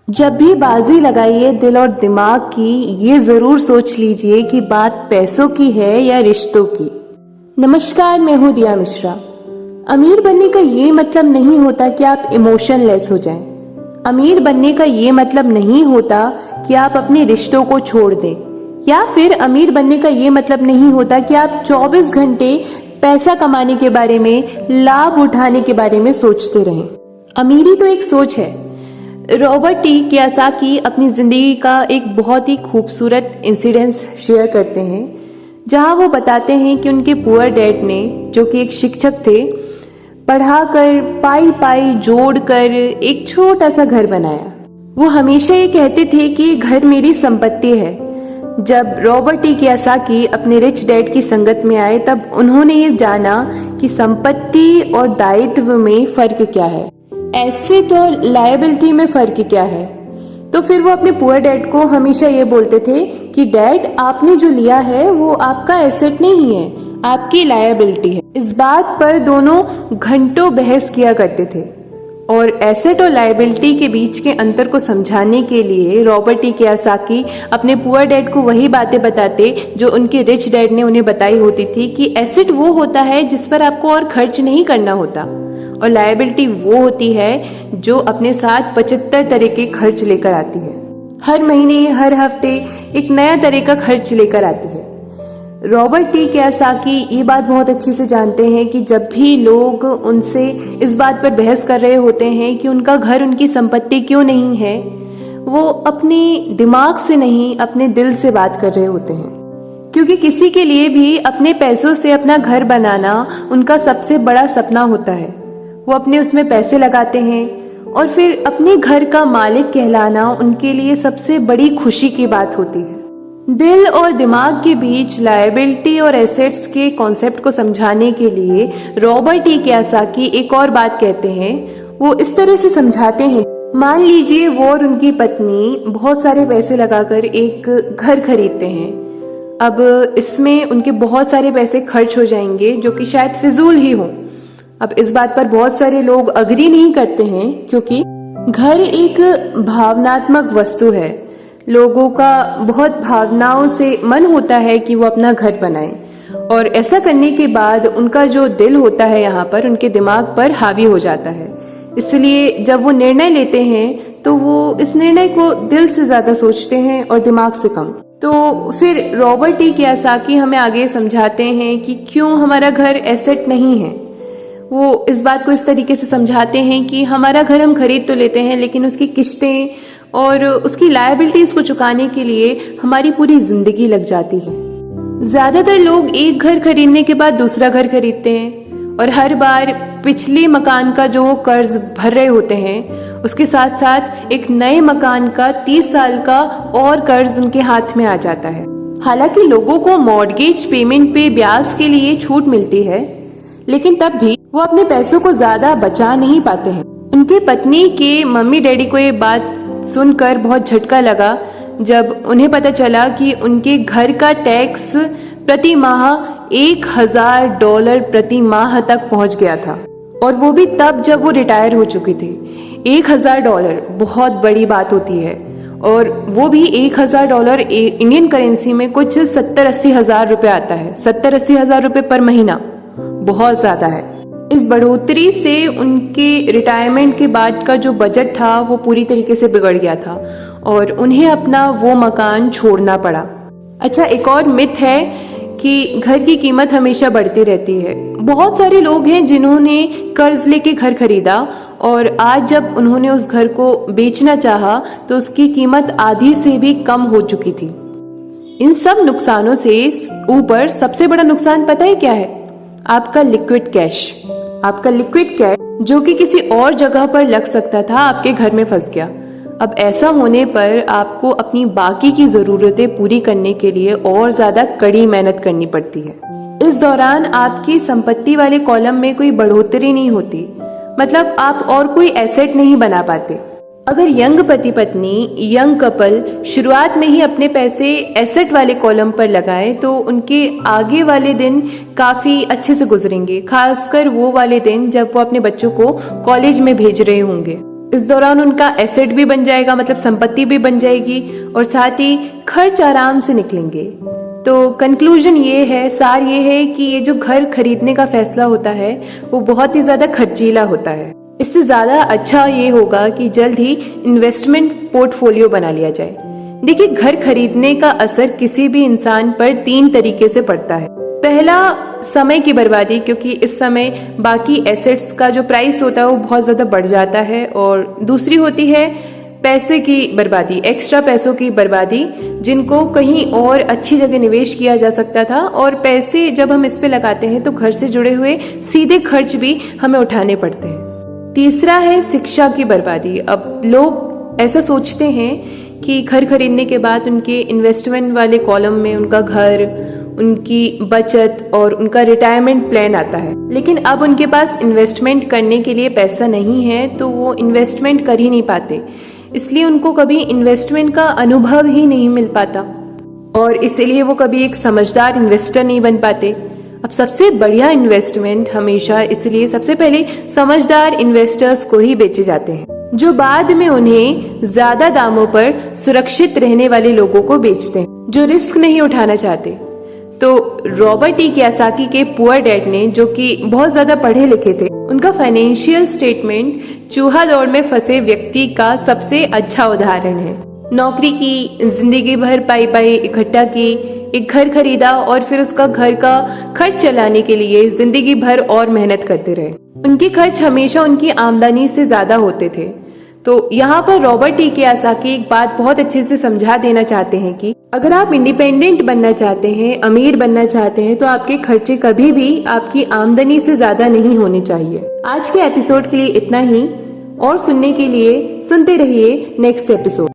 जब भी बाजी लगाइए दिल और दिमाग की, ये जरूर सोच लीजिए कि बात पैसों की है या रिश्तों की। नमस्कार, मैं हूँ दिया मिश्रा। अमीर बनने का ये मतलब नहीं होता कि आप इमोशनलेस हो जाएं। अमीर बनने का ये मतलब नहीं होता कि आप अपने रिश्तों को छोड़ दें, या फिर अमीर बनने का ये मतलब नहीं होता कि आप 24 घंटे पैसा कमाने के बारे में, लाभ उठाने के बारे में सोचते रहें। अमीरी तो एक सोच है। रॉबर्ट टी कियोसाकी अपनी जिंदगी का एक बहुत ही खूबसूरत इंसिडेंस शेयर करते हैं, जहां वो बताते हैं कि उनके पुअर डैड ने, जो कि एक शिक्षक थे, पढ़ाकर पाई पाई जोड़कर एक छोटा सा घर बनाया। वो हमेशा ये कहते थे कि घर मेरी संपत्ति है। जब रॉबर्ट टी कियोसाकी अपने रिच डैड की संगत में आए, तब उन्होंने ये जाना कि संपत्ति और दायित्व में फर्क क्या है, एसेट और लायबिलिटी में फर्क क्या है। तो फिर वो अपने पुअर डैड को हमेशा ये बोलते थे कि डैड, आपने जो लिया है वो आपका एसेट नहीं है, आपकी लायबिलिटी है। इस बात पर दोनों घंटों बहस किया करते थे, और एसेट और लायबिलिटी के बीच के अंतर को समझाने के लिए रॉबर्ट टी कियोसाकी अपने पुअर डैड को वही बातें बताते जो उनके रिच डैड ने उन्हें बताई होती थी कि एसेट वो होता है जिस पर आपको और खर्च नहीं करना होता, और लायबिलिटी वो होती है जो अपने साथ 75 तरह के खर्च लेकर आती है। हर महीने, हर हफ्ते एक नया तरह का खर्च लेकर आती है। रॉबर्ट टी कियोसाकी ये बात बहुत अच्छे से जानते हैं कि जब भी लोग उनसे इस बात पर बहस कर रहे होते हैं कि उनका घर उनकी संपत्ति क्यों नहीं है, वो अपने दिमाग से नहीं, अपने दिल से बात कर रहे होते हैं। क्योंकि किसी के लिए भी अपने पैसों से अपना घर बनाना उनका सबसे बड़ा सपना होता है। वो अपने उसमें पैसे लगाते हैं, और फिर अपने घर का मालिक कहलाना उनके लिए सबसे बड़ी खुशी की बात होती है। दिल और दिमाग के बीच लायबिलिटी और एसेट्स के कॉन्सेप्ट को समझाने के लिए रॉबर्ट टी कियोसाकी एक और बात कहते हैं। वो इस तरह से समझाते हैं, मान लीजिए वो और उनकी पत्नी बहुत सारे पैसे लगाकर एक घर खरीदते हैं। अब इसमें उनके बहुत सारे पैसे खर्च हो जाएंगे, जो कि शायद फिजूल ही हो। अब इस बात पर बहुत सारे लोग अग्री नहीं करते हैं, क्योंकि घर एक भावनात्मक वस्तु है। लोगों का बहुत भावनाओं से मन होता है कि वो अपना घर बनाएं, और ऐसा करने के बाद उनका जो दिल होता है यहाँ पर उनके दिमाग पर हावी हो जाता है। इसलिए जब वो निर्णय लेते हैं तो वो इस निर्णय को दिल से ज्यादा सोचते हैं और दिमाग से कम। तो फिर रॉबर्ट टी कियोसाकी हमें आगे समझाते हैं कि क्यों हमारा घर एसेट नहीं है। वो इस बात को इस तरीके से समझाते हैं कि हमारा घर हम खरीद तो लेते हैं, लेकिन उसकी किस्तें और उसकी लायबिलिटीज को चुकाने के लिए हमारी पूरी जिंदगी लग जाती है। ज्यादातर लोग एक घर खरीदने के बाद दूसरा घर खरीदते हैं, और हर बार पिछले मकान का जो कर्ज भर रहे होते हैं, उसके साथ साथ एक नए मकान का 30 साल का और कर्ज उनके हाथ में आ जाता है। हालांकि लोगों को मॉर्गेज पेमेंट पे ब्याज के लिए छूट मिलती है, लेकिन तब भी वो अपने पैसों को ज्यादा बचा नहीं पाते हैं। उनकी पत्नी के मम्मी डैडी को ये बात सुनकर बहुत झटका लगा जब उन्हें पता चला कि उनके घर का टैक्स प्रति माह $1000 प्रति माह तक पहुंच गया था, और वो भी तब जब वो रिटायर हो चुके थे। $1000 बहुत बड़ी बात होती है, और वो भी $1000 इंडियन करेंसी में कुछ 70-80 हजार रुपए आता है। 70-80 हजार रुपए पर महीना बहुत ज्यादा है। इस बढ़ोतरी से उनके रिटायरमेंट के बाद का जो बजट था वो पूरी तरीके से बिगड़ गया था, और उन्हें अपना वो मकान छोड़ना पड़ा। अच्छा, एक और मिथ है कि घर की कीमत हमेशा बढ़ती रहती है। बहुत सारे लोग हैं जिन्होंने कर्ज लेके घर खरीदा, और आज जब उन्होंने उस घर को बेचना चाहा तो उसकी कीमत आधी से भी कम हो चुकी थी। इन सब नुकसानों से ऊपर सबसे बड़ा नुकसान पता है क्या है? आपका लिक्विड कैश। आपका लिक्विड कैश जो कि किसी और जगह पर लग सकता था, आपके घर में फंस गया। अब ऐसा होने पर आपको अपनी बाकी की जरूरतें पूरी करने के लिए और ज्यादा कड़ी मेहनत करनी पड़ती है। इस दौरान आपकी संपत्ति वाले कॉलम में कोई बढ़ोतरी नहीं होती, मतलब आप और कोई एसेट नहीं बना पाते। अगर यंग पति पत्नी, यंग कपल शुरुआत में ही अपने पैसे एसेट वाले कॉलम पर लगाएं तो उनके आगे वाले दिन काफी अच्छे से गुजरेंगे, खासकर वो वाले दिन जब वो अपने बच्चों को कॉलेज में भेज रहे होंगे। इस दौरान उनका एसेट भी बन जाएगा, मतलब संपत्ति भी बन जाएगी, और साथ ही खर्च आराम से निकलेंगे। तो कंक्लूजन ये है, सार ये है कि ये जो घर खरीदने का फैसला होता है वो बहुत ही ज्यादा खर्चीला होता है। इससे ज्यादा अच्छा ये होगा कि जल्द ही इन्वेस्टमेंट पोर्टफोलियो बना लिया जाए। देखिए, घर खरीदने का असर किसी भी इंसान पर 3 तरीके से पड़ता है। पहला, समय की बर्बादी, क्योंकि इस समय बाकी एसेट्स का जो प्राइस होता है वो बहुत ज्यादा बढ़ जाता है। और दूसरी होती है पैसे की बर्बादी, एक्स्ट्रा पैसों की बर्बादी, जिनको कहीं और अच्छी जगह निवेश किया जा सकता था, और पैसे जब हम इस पे लगाते हैं तो घर से जुड़े हुए सीधे खर्च भी हमें उठाने पड़ते हैं। तीसरा है शिक्षा की बर्बादी। अब लोग ऐसा सोचते हैं कि घर खरीदने के बाद उनके इन्वेस्टमेंट वाले कॉलम में उनका घर, उनकी बचत और उनका रिटायरमेंट प्लान आता है, लेकिन अब उनके पास इन्वेस्टमेंट करने के लिए पैसा नहीं है तो वो इन्वेस्टमेंट कर ही नहीं पाते। इसलिए उनको कभी इन्वेस्टमेंट का अनुभव ही नहीं मिल पाता और इसीलिए वो कभी एक समझदार इन्वेस्टर नहीं बन पाते। अब सबसे बढ़िया इन्वेस्टमेंट हमेशा इसलिए सबसे पहले समझदार इन्वेस्टर्स को ही बेचे जाते हैं, जो बाद में उन्हें ज्यादा दामों पर सुरक्षित रहने वाले लोगों को बेचते हैं, जो रिस्क नहीं उठाना चाहते। तो रॉबर्ट टी कियोसाकी के पुअर डैड ने, जो कि बहुत ज्यादा पढ़े लिखे थे, उनका फाइनेंशियल स्टेटमेंट चूहा दौड़ में फंसे व्यक्ति का सबसे अच्छा उदाहरण है। नौकरी की, जिंदगी भर पाई इकट्ठा की, एक घर खरीदा और फिर उसका घर का खर्च चलाने के लिए जिंदगी भर और मेहनत करते रहे। उनके खर्च हमेशा उनकी आमदनी से ज्यादा होते थे। तो यहाँ पर रॉबर्ट टी कियोसाकी एक बात बहुत अच्छे से समझा देना चाहते हैं कि अगर आप इंडिपेंडेंट बनना चाहते हैं, अमीर बनना चाहते हैं, तो आपके खर्चे कभी भी आपकी आमदनी से ज्यादा नहीं होने चाहिए। आज के एपिसोड के लिए इतना ही, और सुनने के लिए सुनते रहिए नेक्स्ट एपिसोड।